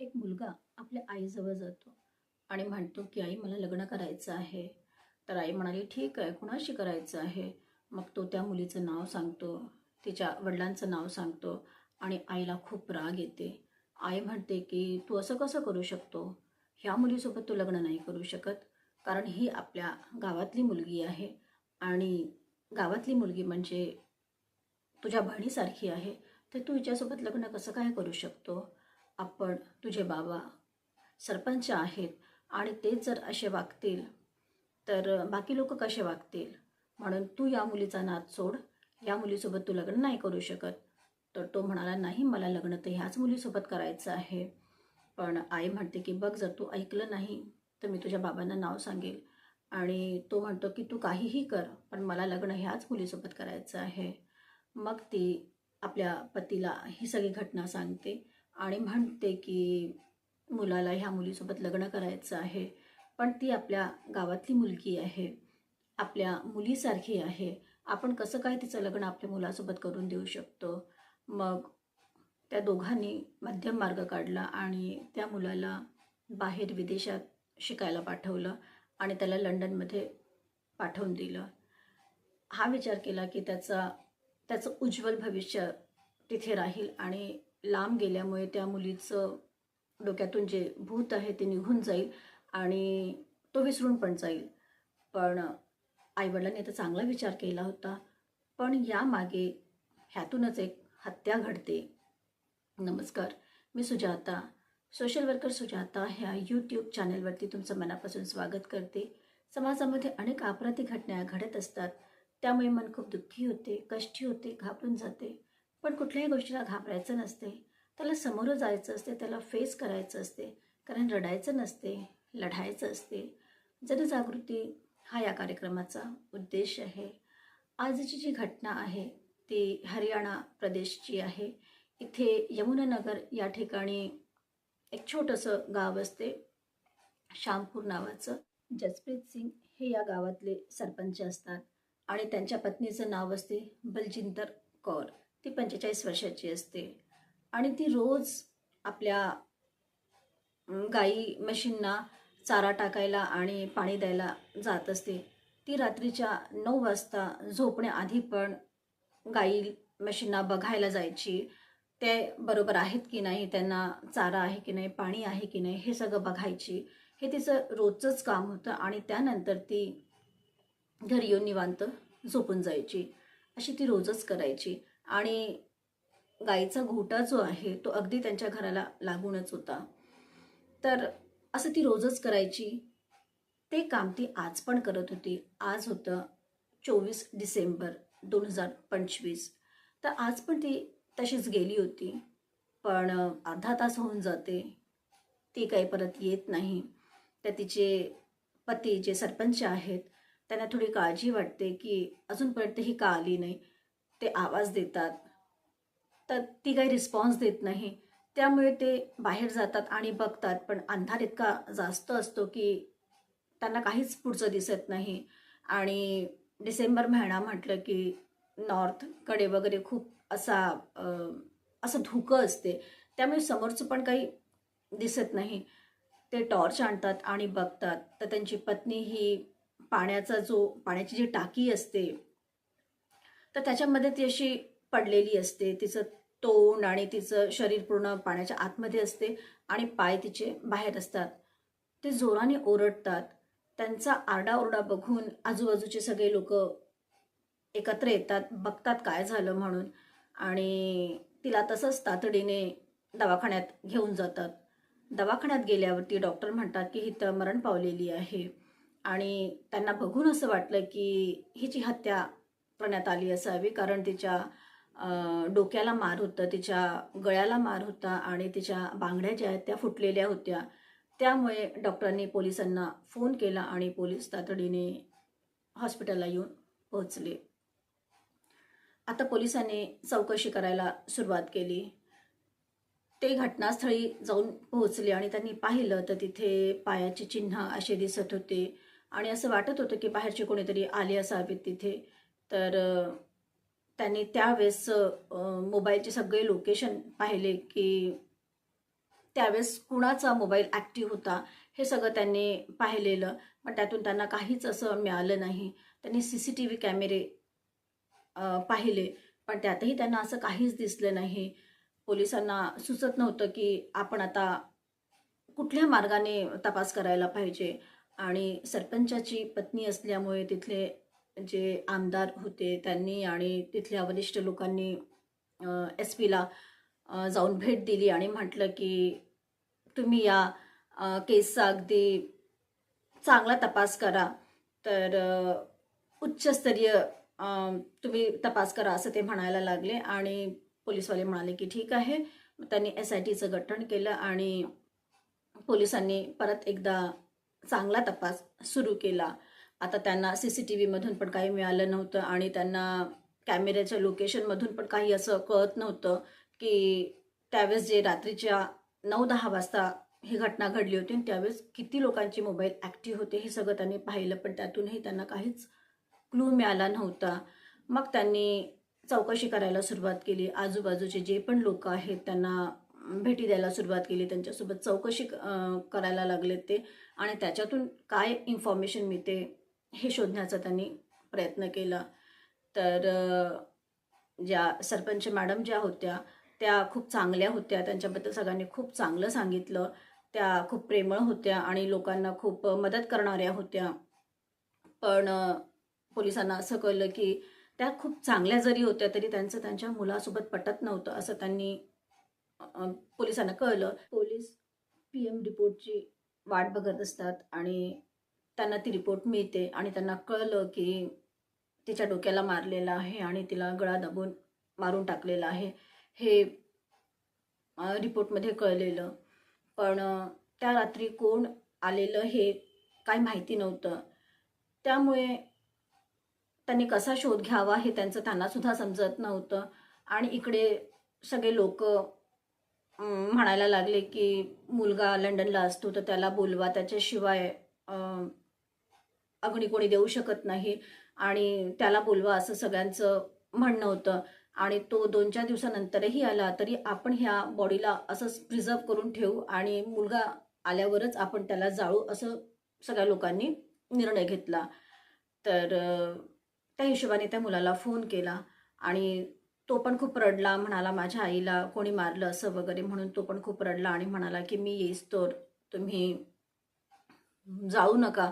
एक मुलगा आपल्या आईजवळ जातो आणि म्हणतो की आई मला लग्न करायचं आहे. तर आई म्हणाली ठीक आहे, कुणाशी करायचं आहे? मग तो त्या मुलीचं नाव सांगतो, तिच्या वडिलांचं नाव सांगतो आणि आईला खूप राग येते. आई म्हणते की तू असं कसं करू शकतो? ह्या मुलीसोबत तू लग्न नाही करू शकत, कारण ही आपल्या गावातली मुलगी आहे आणि गावातली मुलगी म्हणजे तुझ्या बहिणीसारखी आहे. तर तू हिच्यासोबत लग्न कसं काय करू शकतो? आपण तुझे बाबा सरपंच आहेत आणि तेच जर असे वागतील तर बाकी लोक कसे वागतील? म्हणून तू या मुलीचा नाद सोड, या मुलीसोबत तू लग्न नाही करू शकत. तर तो म्हणाला नाही, मला लग्न तर ह्याच मुलीसोबत करायचं आहे. पण आई म्हणते की बघ, जर तू ऐकलं नाही तर मी तुझ्या बाबांना नाव सांगेल. आणि तो म्हणतो की तू काहीही कर, पण मला लग्न ह्याच मुलीसोबत करायचं आहे. मग ती आपल्या पतीला ही सगळी घटना सांगते आणि म्हणते की मुलाला ह्या मुलीसोबत लग्न करायचं आहे. पण ती आपल्या गावातली मुलगी आहे, आपल्या मुलीसारखी आहे. आपण कसं काय तिचं लग्न आपल्या मुलासोबत करून देऊ शकतो? मग त्या दोघांनी मध्यम मार्ग काढला आणि त्या मुलाला बाहेर विदेशात शिकायला पाठवलं आणि त्याला लंडनमध्ये पाठवून दिलं. हा विचार केला की त्याचं उज्ज्वल भविष्य तिथे राहील आणि लांब गेल्यामुळे त्या मुलीचं डोक्यातून जे भूत आहे ते निघून जाईल आणि तो विसरून पण जाईल. पण आईवडिलांनी तर चांगला विचार केला होता, पण यामागे ह्यातूनच एक हत्या घडते. नमस्कार, मी सुजाता, सोशल वर्कर सुजाता ह्या यूट्यूब चॅनलवरती तुमचं मनापासून स्वागत करते. समाजामध्ये अनेक आपराधिक घटना घडत असतात, त्यामुळे मन खूप दुःखी होते, कष्टी होते, घाबरून जाते. पण कुठल्याही गोष्टीला घाबरायचं नसते, त्याला समोरं जायचं असते, त्याला फेस करायचं असते. कारण रडायचं नसते, लढायचं असते. जनजागृती हा या कार्यक्रमाचा उद्देश आहे. आजची जी घटना आहे ती हरियाणा प्रदेशची आहे. इथे यमुनानगर या ठिकाणी एक छोटंसं गाव असते, श्यामपूर नावाचं. जसप्रीत सिंग हे या गावातले सरपंच असतात आणि त्यांच्या पत्नीचं नाव असते बलजिंदर कौर. ती 45 वर्षाची असते आणि ती रोज आपल्या गाई म्हशींना चारा टाकायला आणि पाणी द्यायला जात असते. ती रात्रीच्या 9 वाजता झोपण्याआधी पण गाई म्हशींना बघायला जायची. ते बरोबर आहेत की नाही, त्यांना चारा आहे की नाही, पाणी आहे की नाही, हे सगळं बघायची. हे तिचं रोजचंच काम होतं आणि त्यानंतर ती घरी येऊन निवांत झोपून जायची. अशी ती रोजच करायची आणि गाईचा घोटा जो आहे तो अगदी त्यांच्या घराला लागूनच होता. तर असं ती रोजच करायची. ते काम ती आज पण करत होती. आज होतं 24 डिसेंबर 2025. तर आज पण ती तशीच गेली होती. पण अर्धा तास होऊन जाते, ती काही परत येत नाही. तर तिचे पती जे सरपंच आहेत त्यांना थोडी काळजी वाटते की अजूनपर्यंत ही का आली नाही. ते आवाज देतात, तर ती काही रिस्पॉन्स देत नाही. त्यामुळे ते बाहेर जातात आणि बघतात, पण अंधार इतका जास्त असतो की त्यांना काहीच पुढचं दिसत नाही. आणि डिसेंबर महिना म्हटलं की नॉर्थकडे वगैरे खूप असं धुकं असते, त्यामुळे समोरचं पण काही दिसत नाही. ते टॉर्च आणतात आणि बघतात, तर त्यांची पत्नी ही पाण्याची जी टाकी असते तर त्याच्यामध्ये ती अशी पडलेली असते. तिचं तोंड आणि तिचं शरीर पूर्ण पाण्याच्या आतमध्ये असते आणि पाय तिचे बाहेर असतात. ते जोराने ओरडतात. त्यांचा आरडाओरडा बघून आजूबाजूचे सगळे लोक एकत्र येतात, बघतात काय झालं म्हणून, आणि तिला तसंच तातडीने दवाखान्यात घेऊन जातात. दवाखान्यात गेल्यावरती डॉक्टर म्हणतात की ही तर मरण पावलेली आहे आणि त्यांना बघून असं वाटलं की हिची हत्या करण्यात आली असावी, कारण तिच्या डोक्याला मार होता, तिच्या गळ्याला मार होता आणि तिच्या बांगड्या ज्या आहेत त्या फुटलेल्या होत्या. त्यामुळे डॉक्टरांनी पोलिसांना फोन केला आणि पोलीस तातडीने हॉस्पिटलला येऊन पोहोचले. आता पोलिसांनी चौकशी करायला सुरुवात केली. ते घटनास्थळी जाऊन पोहोचले आणि त्यांनी पाहिलं तर तिथे पायाचे चिन्ह असे दिसत होते आणि असं वाटत होतं की बाहेरचे कोणीतरी आले असावेत तिथे. तर त्यांनी त्यावेळेस मोबाईलचे सगळे लोकेशन पाहिले की त्यावेळेस कुणाचा मोबाईल ॲक्टिव्ह होता हे सगळं त्यांनी पाहिलेलं. पण त्यातून त्यांना काहीच असं मिळालं नाही. त्यांनी CCTV कॅमेरे पाहिले, पण त्यातही त्यांना असं काहीच दिसलं नाही. पोलिसांना सुचत नव्हतं की आपण आता कुठल्या मार्गाने तपास करायला पाहिजे. आणि सरपंचाची पत्नी असल्यामुळे तिथले जे आमदार होते त्यांनी आणि तिथल्या वरिष्ठ लोकांनी SP ला जाऊन भेट दिली आणि म्हटलं की तुम्ही या केसचा अगदी चांगला तपास करा. तर उच्चस्तरीय तुम्ही तपास करा असं ते म्हणायला लागले. आणि पोलीसवाले म्हणाले की ठीक आहे. त्यांनी SITचं गठन केलं आणि पोलिसांनी परत एकदा चांगला तपास सुरू केला. आता त्यांना CCTV मधून पण काही मिळालं नव्हतं आणि त्यांना कॅमेऱ्याच्या लोकेशनमधून पण काही असं कळत नव्हतं की त्यावेळेस जे रात्रीच्या 9-10 वाजता ही घटना घडली होती त्यावेळेस किती लोकांचे मोबाईल ॲक्टिव्ह होते हे सगळं त्यांनी पाहिलं. पण त्यातूनही त्यांना काहीच क्लू मिळाला नव्हता. मग त्यांनी चौकशी करायला सुरुवात केली. आजूबाजूचे जे पण लोक आहेत त्यांना भेटी द्यायला सुरुवात केली. त्यांच्यासोबत चौकशी करायला लागले ते. आणि त्याच्यातून काय इन्फॉर्मेशन मिळते हे शोधण्याचा त्यांनी प्रयत्न केला. तर ज्या सरपंच मॅडम ज्या होत्या त्या खूप चांगल्या होत्या. त्यांच्याबद्दल सगळ्यांनी खूप चांगलं सांगितलं. त्या खूप प्रेमळ होत्या आणि लोकांना खूप मदत करणाऱ्या होत्या. पण पोलिसांना असं कळलं की त्या खूप चांगल्या जरी होत्या तरी त्यांचं त्यांच्या मुलासोबत पटत नव्हतं असं त्यांनी पोलिसांना कळलं. पोलीस PM रिपोर्टची वाट बघत असतात आणि त्यांना ती रिपोर्ट मिळते आणि त्यांना कळलं की तिच्या डोक्याला मारलेलं आहे आणि तिला गळा दाबून मारून टाकलेलं आहे हे रिपोर्टमध्ये कळलेलं. पण त्या रात्री कोण आलेलं हे काही माहिती नव्हतं. त्यामुळे त्यांनी कसा शोध घ्यावा हे त्यांना सुद्धा समजत नव्हतं. आणि इकडे सगळे लोक म्हणायला लागले की मुलगा लंडनला असतो तर त्याला बोलवा, त्याच्याशिवाय अग्नी कोणी देऊ शकत नाही आणि त्याला बोलवा असं सगळ्यांचं म्हणणं होतं. आणि तो 2-4 दिवसानंतरही आला तरी आपण ह्या बॉडीला असंच प्रिझर्व करून ठेवू आणि मुलगा आल्यावरच आपण त्याला जाळू असं सगळ्या लोकांनी निर्णय घेतला. तर त्या हिशोबाने त्या मुलाला फोन केला आणि तो पण खूप रडला. म्हणाला माझ्या आईला कोणी मारलं असं वगैरे म्हणून तो पण खूप रडला आणि म्हणाला की मी येईस तर तुम्ही जाऊ नका.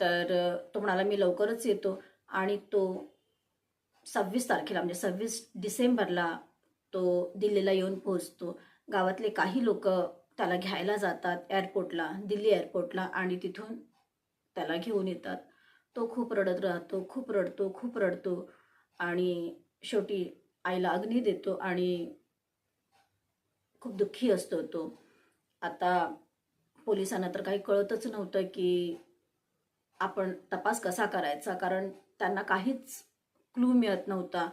तर तो म्हणाला मी लवकरच येतो. आणि तो 26 तारखेला म्हणजे 26 डिसेंबरला तो दिल्लीला येऊन पोहोचतो. गावातले काही लोक त्याला घ्यायला जातात एअरपोर्टला, दिल्ली एअरपोर्टला आणि तिथून त्याला घेऊन येतात. तो खूप रडत राहतो, खूप रडतो, खूप रडतो आणि शेवटी आईला अग्नी देतो आणि खूप दुःखी असतो तो. आता पोलिसांना तर काही कळतच नव्हतं की आपण तपास कसा करायचा, कारण त्यांना काहीच क्लू मिळत नव्हता.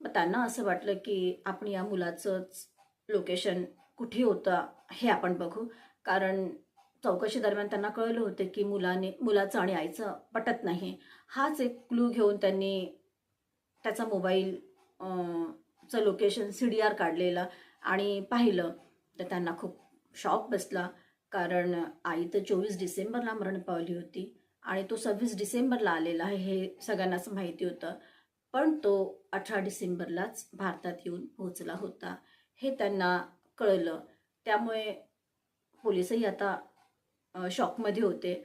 मग त्यांना असं वाटलं की आपण या मुलाचंच लोकेशन कुठे होतं हे आपण बघू. कारण चौकशी दरम्यान त्यांना कळलं होतं की मुलाचं आणि आईचं पटत नाही. हाच एक क्लू घेऊन त्यांनी त्याचा मोबाईल चं लोकेशन CDR काढलेलं आणि पाहिलं. तर त्यांना खूप शॉक बसला, कारण आई तर 24 डिसेंबरला मरण पावली होती आणि तो 26 डिसेंबरला आलेला आहे हे सगळ्यांनाच माहिती होतं. पण तो 18 डिसेंबरलाच भारतात येऊन पोहोचला होता हे त्यांना कळलं. त्यामुळे पोलिसही आता शॉकमध्ये होते.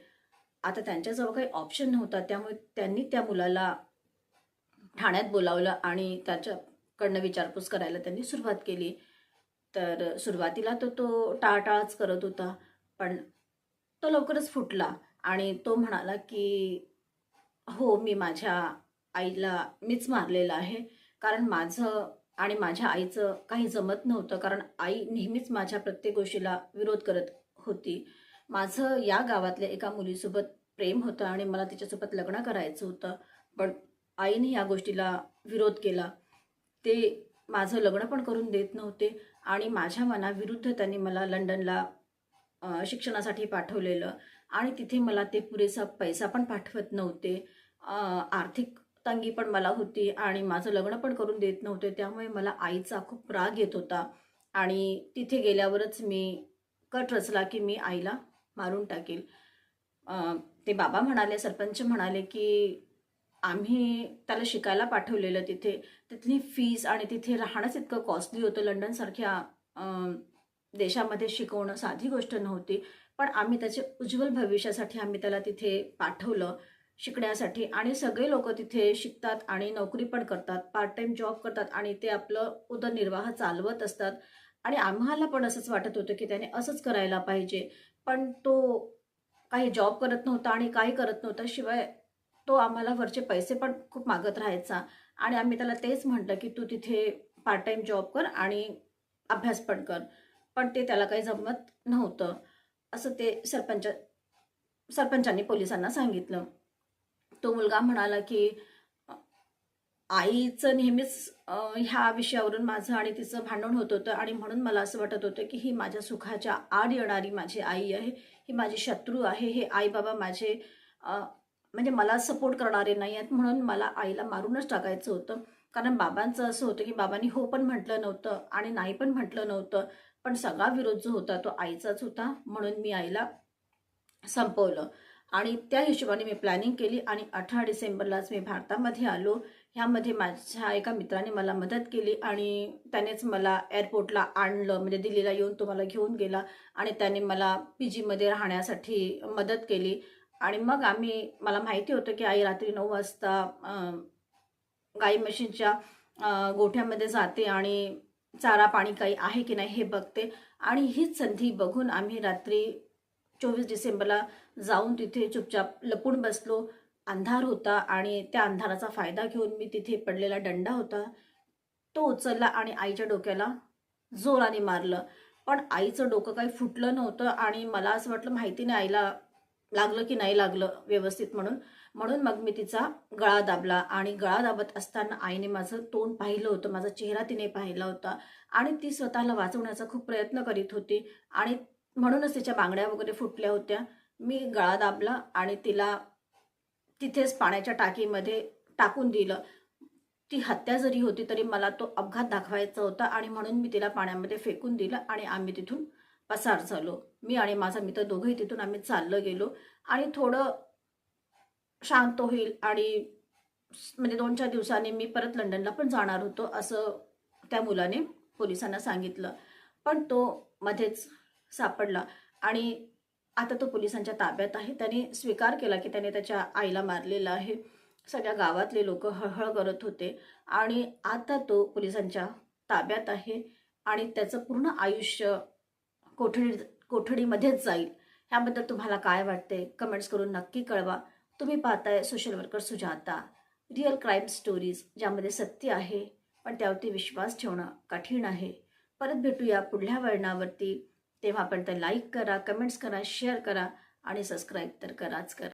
आता त्यांच्याजवळ काही ऑप्शन नव्हता. त्यामुळे त्यांनी त्या मुलाला ठाण्यात बोलावलं आणि त्याच्याकडनं विचारपूस करायला त्यांनी सुरुवात केली. तर सुरुवातीला तर तो टाळाटाळच करत होता, पण तो लवकरच फुटला आणि तो म्हणाला की हो, मी माझ्या आईला मीच मारलेलं आहे. कारण माझं आणि माझ्या आईचं काही जमत नव्हतं, कारण आई नेहमीच माझ्या प्रत्येक गोष्टीला विरोध करत होती. माझं या गावातल्या एका मुलीसोबत प्रेम होतं आणि मला तिच्यासोबत लग्न करायचं होतं, पण आईने या गोष्टीला विरोध केला. ते माझं लग्न पण करून देत नव्हते आणि माझ्या मनाविरुद्ध त्यांनी मला लंडनला शिक्षणासाठी पाठवलेलं आणि तिथे मला ते पुरेसा पैसा पण पाठवत नव्हते. आर्थिक तंगी पण मला होती आणि माझं लग्न पण करून देत नव्हते. त्यामुळे मला आईचा खूप राग येत होता आणि तिथे गेल्यावरच मी कट रचला की मी आईला मारून टाकेल. ते बाबा म्हणाले, सरपंच म्हणाले की आम्ही त्याला शिकायला पाठवलेलं तिथे. तिथली फीस आणि तिथे राहणंच इतकं कॉस्टली होतं. लंडनसारख्या देशामध्ये शिकवणं साधी गोष्ट नव्हती. पण आम्ही त्याच्या उज्ज्वल भविष्यासाठी आम्ही त्याला तिथे पाठवलं शिकण्यासाठी. आणि सगळे लोक तिथे शिकतात आणि नोकरी पण करतात, पार्ट टाइम जॉब करतात आणि ते आपलं उदरनिर्वाह चालवत असतात. आणि आम्हाला पण असंच वाटत होतं की त्याने असंच करायला पाहिजे. पण तो काही जॉब करत नव्हता आणि काही करत नव्हता. शिवाय तो आम्हाला वरचे पैसे पण खूप मागत राहायचा. आणि आम्ही त्याला तेच म्हटलं की तू तिथे पार्ट टाइम जॉब कर आणि अभ्यास पण कर. पण ते त्याला काही जमत नव्हतं. असं ते सरपंचांनी पोलिसांना सांगितलं. तो मुलगा म्हणाला की आईचं नेहमीच ह्या विषयावरून माझं आणि तिचं भांडण होत होतं आणि म्हणून मला असं वाटत होतं की ही माझ्या सुखाच्या आड येणारी माझी आई आहे, ही माझी शत्रू आहे. हे आई बाबा माझे म्हणजे मला सपोर्ट करणारे नाही आहेत, म्हणून मला आईला मारूनच टाकायचं होतं. कारण बाबांचं असं होतं की बाबांनी हो पण म्हटलं नव्हतं आणि नाही पण म्हटलं नव्हतं. पण सगळा विरोध जो होता तो आईचाच होता, म्हणून मी आईला संपवलं. आणि त्या हिशोबाने मी प्लॅनिंग केली आणि 18 डिसेंबरलाच मी भारतामध्ये आलो. ह्यामध्ये माझ्या एका मित्राने मला मदत केली आणि त्यानेच मला एअरपोर्टला आणलं, म्हणजे दिल्लीला येऊन तो मला घेऊन गेला आणि त्याने मला PGमध्ये राहण्यासाठी मदत केली. आणि मग मला माहिती होतं की आई रात्री 9 वाजता गाई म्हशींच्या गोठ्यामध्ये जाते आणि चारा पाणी काही आहे की नाही हे बघते. आणि हीच संधी बघून आम्ही रात्री 24 डिसेंबरला जाऊन तिथे चुपचाप लपून बसलो. अंधार होता आणि त्या अंधाराचा फायदा घेऊन मी तिथे पडलेला दंडा होता तो उचलला आणि आईच्या डोक्याला जोराने मारलं. पण आईचं डोकं काही फुटलं नव्हतं आणि मला असं वाटलं माहिती नाही आईला लागलं की नाही लागलं व्यवस्थित म्हणून. म्हणून मग मी तिचा गळा दाबला आणि गळा दाबत असताना आईने माझं तोंड पाहिलं होतं, माझा चेहरा तिने पाहिला होता आणि ती स्वतःला वाचवण्याचा खूप प्रयत्न करीत होती आणि म्हणूनच तिच्या बांगड्या वगैरे फुटल्या होत्या. मी गळा दाबला आणि तिला तिथेच पाण्याच्या टाकीमध्ये टाकून दिलं. ती हत्या जरी होती तरी मला तो अपघात दाखवायचा होता आणि म्हणून मी तिला पाण्यामध्ये फेकून दिलं आणि आम्ही तिथून पसार झालो. मी आणि माझा मित्र दोघंही तिथून आम्ही चाललं गेलो. आणि थोडं शांत होईल आणि म्हणजे 2-4 दिवसांनी मी परत लंडनला पण जाणार होतो असं त्या मुलाने पोलिसांना सांगितलं. पण तो मध्येच सापडला आणि आता तो पोलिसांच्या ताब्यात आहे. त्याने स्वीकार केला की त्याने त्याच्या आईला मारलेलं आहे. सगळ्या गावातले लोक हळहळ करत होते आणि आता तो पोलिसांच्या ताब्यात आहे आणि त्याचं पूर्ण आयुष्य कोठडीमध्येच जाईल. ह्याबद्दल तुम्हाला काय वाटते कमेंट्स करून नक्की कळवा. तुम्ही पाहताय social worker Sujata, real crime stories, ज्यामध्ये सत्य आहे पण त्यावरती विश्वास ठेवणं कठीण आहे. परत भेटूया पुढल्या वळणावरती. तेव्हापर्यंत लाईक करा, कमेंट्स करा, शेअर करा आणि सबस्क्राईब तर कराच करा.